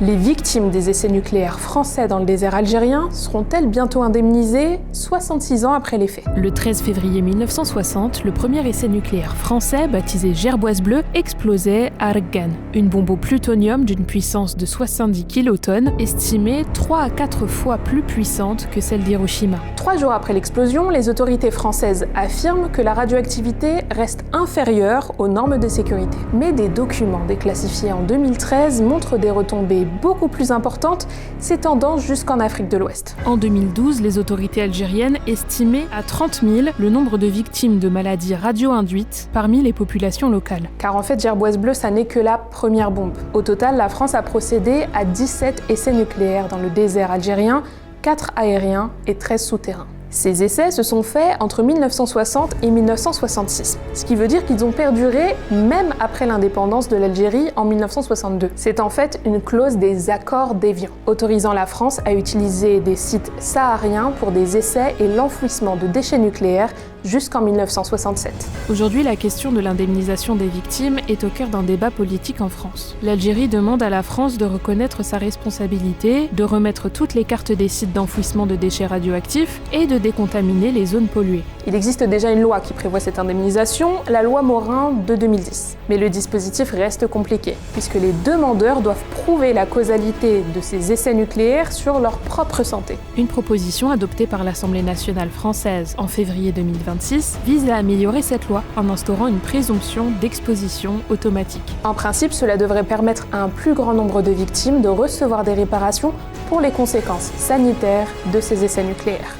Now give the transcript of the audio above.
Les victimes des essais nucléaires français dans le désert algérien seront-elles bientôt indemnisées 66 ans après les faits? Le 13 février 1960, le premier essai nucléaire français, baptisé Gerboise bleue, explosait à Argan, une bombe au plutonium d'une puissance de 70 kilotonnes, estimée 3 à 4 fois plus puissante que celle d'Hiroshima. 3 jours après l'explosion, les autorités françaises affirment que la radioactivité reste inférieure aux normes de sécurité. Mais des documents déclassifiés en 2013 montrent des retombées beaucoup plus importantes, s'étendant jusqu'en Afrique de l'Ouest. En 2012, les autorités algériennes estimaient à 30 000 le nombre de victimes de maladies radio-induites parmi les populations locales. Car en fait, Gerboise bleue, ça n'est que la première bombe. Au total, la France a procédé à 17 essais nucléaires dans le désert algérien, 4 aériens et 13 souterrains. Ces essais se sont faits entre 1960 et 1966, ce qui veut dire qu'ils ont perduré même après l'indépendance de l'Algérie en 1962. C'est en fait une clause des accords d'Évian, autorisant la France à utiliser des sites sahariens pour des essais et l'enfouissement de déchets nucléaires jusqu'en 1967. Aujourd'hui, la question de l'indemnisation des victimes est au cœur d'un débat politique en France. L'Algérie demande à la France de reconnaître sa responsabilité, de remettre toutes les cartes des sites d'enfouissement de déchets radioactifs et de décontaminer les zones polluées. Il existe déjà une loi qui prévoit cette indemnisation, la loi Morin de 2010. Mais le dispositif reste compliqué, puisque les demandeurs doivent prouver la causalité de ces essais nucléaires sur leur propre santé. Une proposition adoptée par l'Assemblée nationale française en février 2026 vise à améliorer cette loi en instaurant une présomption d'exposition automatique. En principe, cela devrait permettre à un plus grand nombre de victimes de recevoir des réparations pour les conséquences sanitaires de ces essais nucléaires.